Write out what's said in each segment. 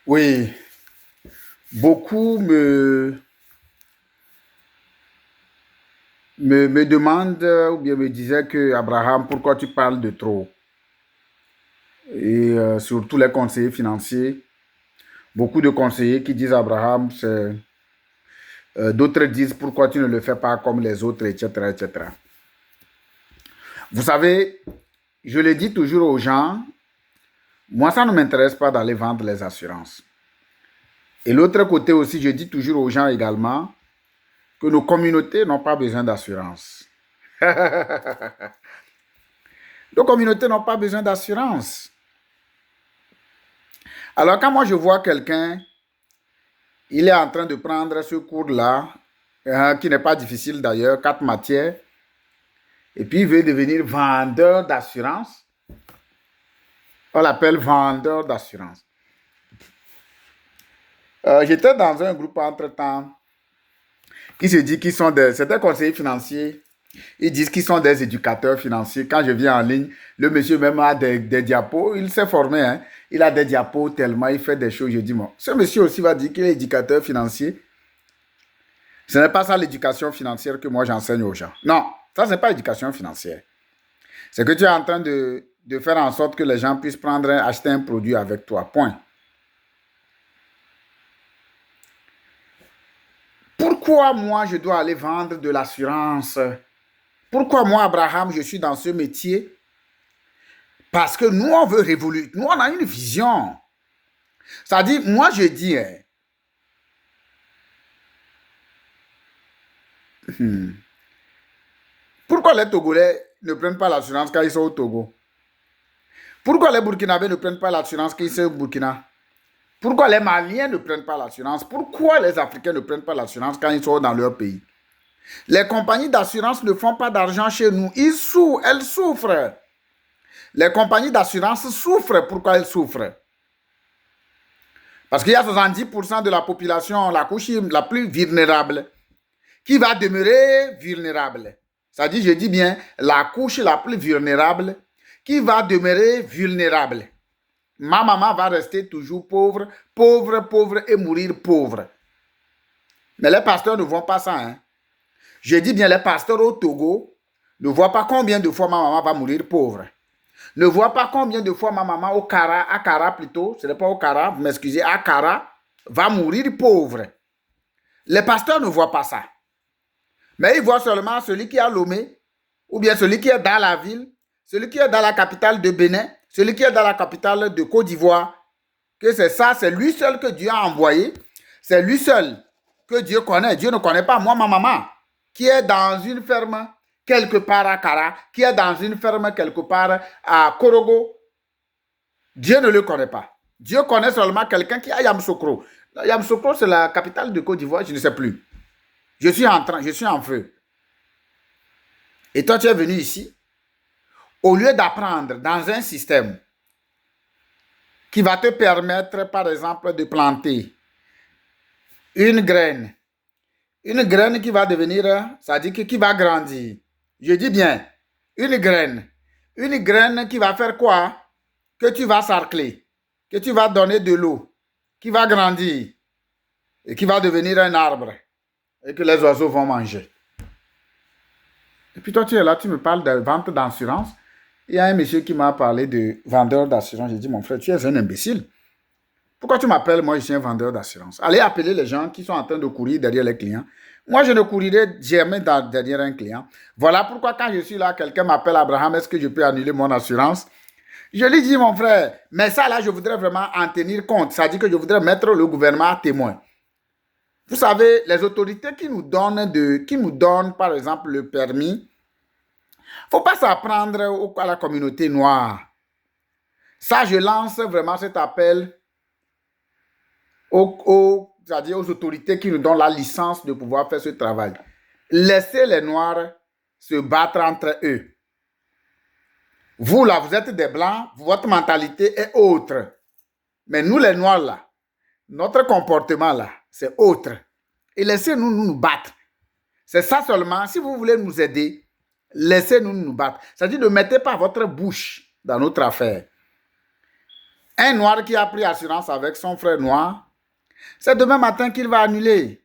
Oui, beaucoup me demandent ou bien me disaient que Abraham, pourquoi tu parles de trop? Et surtout les conseillers financiers, beaucoup de conseillers qui disent Abraham, d'autres disent pourquoi tu ne le fais pas comme les autres, etc., etc. Vous savez, je le dis toujours aux gens, moi ça ne m'intéresse pas d'aller vendre les assurances. Et l'autre côté aussi, je dis toujours aux gens également que nos communautés n'ont pas besoin d'assurance. Nos communautés n'ont pas besoin d'assurance. Alors quand moi je vois quelqu'un, il est en train de prendre ce cours-là, qui n'est pas difficile d'ailleurs, 4 matières, et puis il veut devenir vendeur d'assurance, on l'appelle vendeur d'assurance. J'étais dans un groupe entre-temps qui se dit qu'ils sont certains conseillers financiers. Ils disent qu'ils sont des éducateurs financiers. Quand je viens en ligne, le monsieur même a des diapos. Il s'est formé, hein. Il a des diapos tellement, il fait des choses. Je dis, bon, ce monsieur aussi va dire qu'il est éducateur financier. Ce n'est pas ça l'éducation financière que moi j'enseigne aux gens. Non, ça, ce n'est pas l'éducation financière. C'est que tu es en train de faire en sorte que les gens puissent acheter un produit avec toi. Point. Pourquoi moi je dois aller vendre de l'assurance? Pourquoi moi, Abraham, je suis dans ce métier? Parce que nous, on veut révoluer. Nous, on a une vision. Ça dit, moi, je dis, pourquoi les Togolais ne prennent pas l'assurance quand ils sont au Togo? Pourquoi les Burkinabés ne prennent pas l'assurance quand ils sont au Burkina? Pourquoi les Maliens ne prennent pas l'assurance? Pourquoi les Africains ne prennent pas l'assurance quand ils sont dans leur pays? Les compagnies d'assurance ne font pas d'argent chez nous. Elles souffrent. Les compagnies d'assurance souffrent. Pourquoi elles souffrent? Parce qu'il y a 70% de la population, la couche la plus vulnérable, qui va demeurer vulnérable. Ça dit, je dis bien, la couche la plus vulnérable, qui va demeurer vulnérable. Ma maman va rester toujours pauvre, pauvre, pauvre et mourir pauvre. Mais les pasteurs ne voient pas ça. Hein. Je dis bien, les pasteurs au Togo ne voient pas combien de fois ma maman va mourir pauvre. Ne voient pas combien de fois ma maman au Kara, à Kara plutôt, ce n'est pas au Kara, vous m'excusez, à Kara, va mourir pauvre. Les pasteurs ne voient pas ça. Mais ils voient seulement celui qui est à Lomé, ou bien celui qui est dans la ville, celui qui est dans la capitale de Bénin, celui qui est dans la capitale de Côte d'Ivoire, que c'est ça, c'est lui seul que Dieu a envoyé, c'est lui seul que Dieu connaît. Dieu ne connaît pas moi, ma maman, qui est dans une ferme quelque part à Kara, qui est dans une ferme quelque part à Korogo. Dieu ne le connaît pas. Dieu connaît seulement quelqu'un qui est à Yamoussoukro. Yamoussoukro, c'est la capitale de Côte d'Ivoire, je ne sais plus. Je suis en feu. Et toi, tu es venu ici, au lieu d'apprendre dans un système qui va te permettre, par exemple, de planter une graine qui va devenir, ça dit qui va grandir. Je dis bien, une graine qui va faire quoi? Que tu vas sarcler, que tu vas donner de l'eau, qui va grandir et qui va devenir un arbre et que les oiseaux vont manger. Et puis toi, tu es là, tu me parles de vente d'assurance. Il y a un monsieur qui m'a parlé de vendeur d'assurance. J'ai dit, mon frère, tu es un imbécile. Pourquoi tu m'appelles? Moi, je suis un vendeur d'assurance. Allez appeler les gens qui sont en train de courir derrière les clients. Moi, je ne courirai jamais derrière un client. Voilà pourquoi quand je suis là, quelqu'un m'appelle Abraham, est-ce que je peux annuler mon assurance? Je lui dis, mon frère, mais ça là, je voudrais vraiment en tenir compte. Ça dit que je voudrais mettre le gouvernement à témoin. Vous savez, les autorités qui nous donnent, par exemple, le permis, il ne faut pas s'apprendre à la communauté noire. Ça, je lance vraiment cet appel c'est-à-dire aux autorités qui nous donnent la licence de pouvoir faire ce travail. Laissez les Noirs se battre entre eux. Vous, là, vous êtes des Blancs, votre mentalité est autre. Mais nous, les Noirs, là, notre comportement, là, c'est autre. Et laissez-nous nous battre. C'est ça seulement. Si vous voulez nous aider, laissez-nous nous battre. C'est-à-dire ne mettez pas votre bouche dans notre affaire. Un noir qui a pris assurance avec son frère noir, c'est demain matin qu'il va annuler.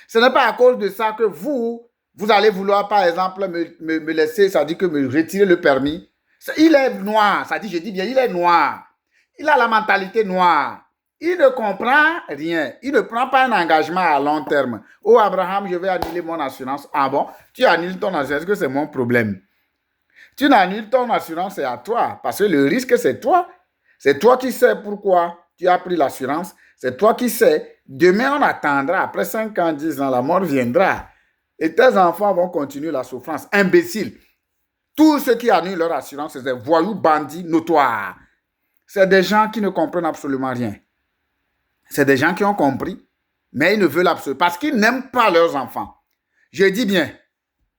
Ce n'est pas à cause de ça que vous allez vouloir, par exemple, me laisser, ça dit que me retirer le permis. Il est noir, ça dit, je dis bien, il est noir. Il a la mentalité noire. Il ne comprend rien. Il ne prend pas un engagement à long terme. Oh, Abraham, je vais annuler mon assurance. Ah bon? Tu annules ton assurance, est-ce que c'est mon problème? Tu n'annules ton assurance, c'est à toi. Parce que le risque, c'est toi. C'est toi qui sais pourquoi tu as pris l'assurance. C'est toi qui sais. Demain, on attendra. Après 5 ans, 10 ans, la mort viendra. Et tes enfants vont continuer la souffrance. Imbéciles. Tous ceux qui annulent leur assurance, c'est des voyous bandits notoires. C'est des gens qui ne comprennent absolument rien. C'est des gens qui ont compris, mais ils ne veulent absolument parce qu'ils n'aiment pas leurs enfants. Je dis bien,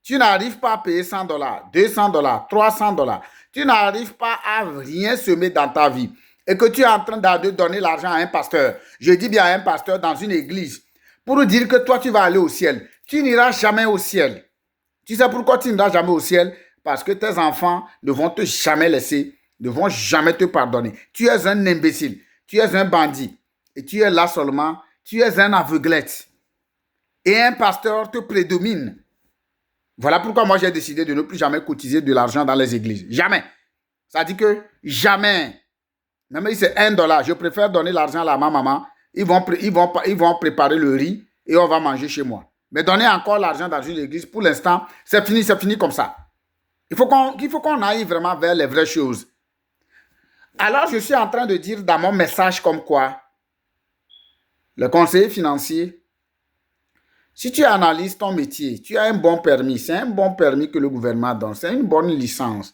tu n'arrives pas à payer $100, $200, $300. Tu n'arrives pas à rien semer dans ta vie et que tu es en train de donner l'argent à un pasteur. Je dis bien à un pasteur dans une église pour dire que toi, tu vas aller au ciel. Tu n'iras jamais au ciel. Tu sais pourquoi tu n'iras jamais au ciel? Parce que tes enfants ne vont te jamais laisser, ne vont jamais te pardonner. Tu es un imbécile, tu es un bandit. Et tu es là seulement, tu es un aveuglette. Et un pasteur te prédomine. Voilà pourquoi moi j'ai décidé de ne plus jamais cotiser de l'argent dans les églises. Jamais. Ça dit que jamais. Même si c'est $1, je préfère donner l'argent à ma maman. Ils vont préparer le riz et on va manger chez moi. Mais donner encore l'argent dans une église, pour l'instant, c'est fini comme ça. Il faut qu'on aille vraiment vers les vraies choses. Alors, je suis en train de dire dans mon message comme quoi, le conseiller financier, si tu analyses ton métier, tu as un bon permis, c'est un bon permis que le gouvernement donne, c'est une bonne licence.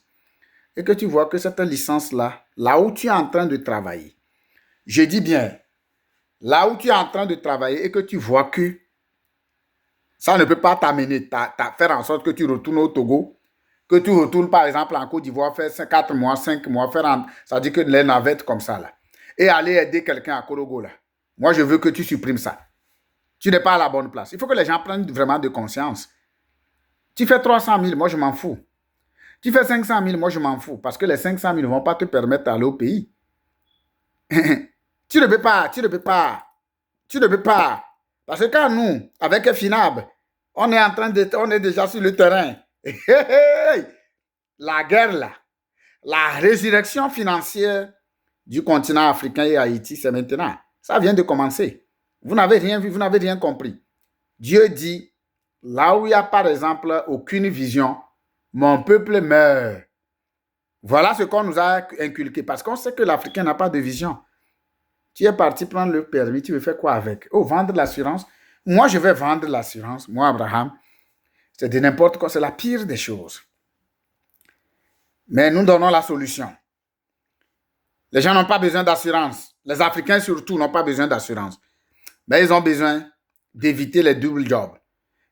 Et que tu vois que cette licence-là, là où tu es en train de travailler, je dis bien, là où tu es en train de travailler et que tu vois que ça ne peut pas t'amener, faire en sorte que tu retournes au Togo, que tu retournes par exemple en Côte d'Ivoire, faire 4 mois, 5 mois, ça dit que les navettes comme ça là, et aller aider quelqu'un à Korogo là. Moi, je veux que tu supprimes ça. Tu n'es pas à la bonne place. Il faut que les gens prennent vraiment de conscience. Tu fais 300 000, moi je m'en fous. Tu fais 500 000, moi je m'en fous. Parce que les 500 000 ne vont pas te permettre d'aller au pays. Tu ne peux pas. Parce que quand nous, avec FINAB, on est déjà sur le terrain. La guerre là, la résurrection financière du continent africain et Haïti, c'est maintenant. Ça vient de commencer. Vous n'avez rien vu, vous n'avez rien compris. Dieu dit, là où il n'y a par exemple aucune vision, mon peuple meurt. Voilà ce qu'on nous a inculqué parce qu'on sait que l'Africain n'a pas de vision. Tu es parti prendre le permis, tu veux faire quoi avec? Oh, vendre l'assurance. Moi, je vais vendre l'assurance. Moi, Abraham, c'est de n'importe quoi, c'est la pire des choses. Mais nous donnons la solution. Les gens n'ont pas besoin d'assurance. Les Africains surtout n'ont pas besoin d'assurance. Mais ils ont besoin d'éviter les doubles jobs.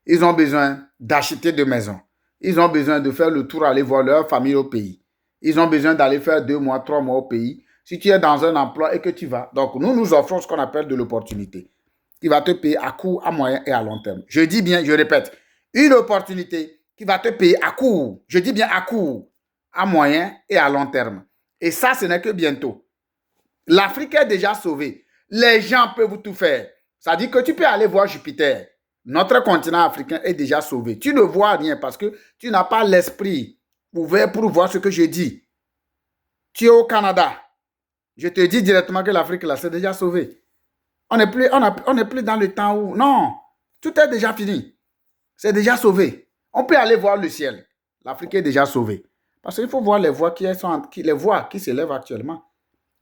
Ils ont besoin d'acheter des maisons. Ils ont besoin de faire le tour, aller voir leur famille au pays. Ils ont besoin d'aller faire 2 mois, 3 mois au pays. Si tu es dans un emploi et que tu vas. Donc, nous offrons ce qu'on appelle de l'opportunité qui va te payer à court, à moyen et à long terme. Je dis bien, je répète, une opportunité qui va te payer à court. Je dis bien à court, à moyen et à long terme. Et ça, ce n'est que bientôt. L'Afrique est déjà sauvée. Les gens peuvent tout faire. Ça dit que tu peux aller voir Jupiter. Notre continent africain est déjà sauvé. Tu ne vois rien parce que tu n'as pas l'esprit ouvert pour voir ce que je dis. Tu es au Canada. Je te dis directement que l'Afrique, là, c'est déjà sauvé. On n'est plus dans le temps où... Non, tout est déjà fini. C'est déjà sauvé. On peut aller voir le ciel. L'Afrique est déjà sauvée. Parce qu'il faut voir les voix qui s'élèvent actuellement.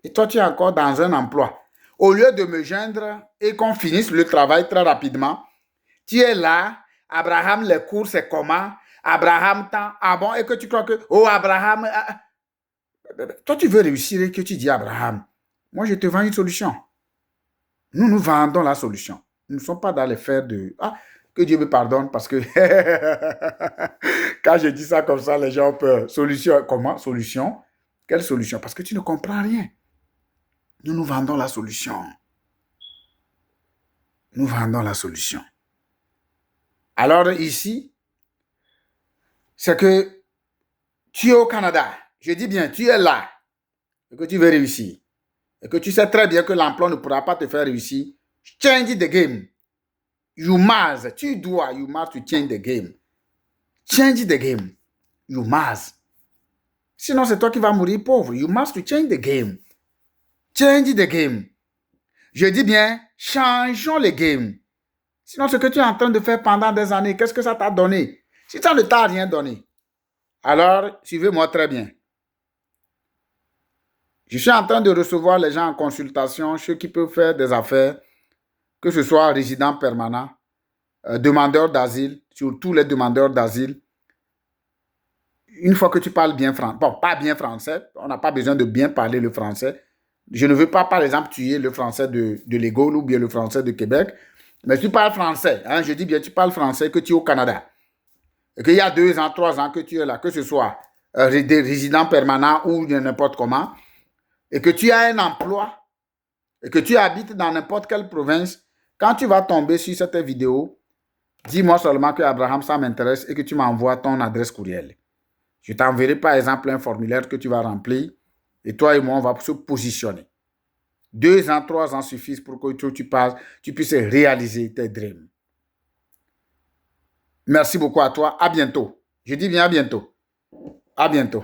Et toi, tu es encore dans un emploi. Au lieu de me joindre et qu'on finisse le travail très rapidement, tu es là, Abraham, les cours, c'est comment? Abraham, ah bon, et que tu crois que, oh, Abraham, toi, tu veux réussir et que tu dis Abraham, moi, je te vends une solution. Nous vendons la solution. Nous ne sommes pas dans les faire de... Ah, que Dieu me pardonne parce que quand je dis ça comme ça, les gens ont peur. Solution, comment? Solution? Quelle solution? Parce que tu ne comprends rien. Nous vendons la solution. Nous vendons la solution. Alors ici, c'est que tu es au Canada. Je dis bien, tu es là. Et que tu veux réussir. et que tu sais très bien que l'emploi ne pourra pas te faire réussir, change the game. You must, you must to change the game. Change the game. You must. Sinon, c'est toi qui vas mourir pauvre. You must to change the game. Change the game. Je dis bien, changeons le game. Sinon, ce que tu es en train de faire pendant des années, qu'est-ce que ça t'a donné? Si ça ne t'a rien donné, alors suivez-moi très bien. Je suis en train de recevoir les gens en consultation, ceux qui peuvent faire des affaires, que ce soit résidents permanents, demandeurs d'asile, surtout les demandeurs d'asile. Une fois que tu parles bien français, bon, pas bien français, on n'a pas besoin de bien parler le français. Je ne veux pas, par exemple, tuer le français de l'Égole ou bien le français de Québec, mais tu parles français, hein, je dis bien, tu parles français, que tu es au Canada, et qu'il y a 2 ans, 3 ans que tu es là, que ce soit des résidents permanents ou n'importe comment, et que tu as un emploi, et que tu habites dans n'importe quelle province, quand tu vas tomber sur cette vidéo, dis-moi seulement que Abraham, ça m'intéresse et que tu m'envoies ton adresse courriel. Je t'enverrai par exemple un formulaire que tu vas remplir et toi et moi, on va se positionner. 2 ans, 3 ans suffisent pour que tu puisses réaliser tes dreams. Merci beaucoup à toi. À bientôt. Je dis bien à bientôt. À bientôt.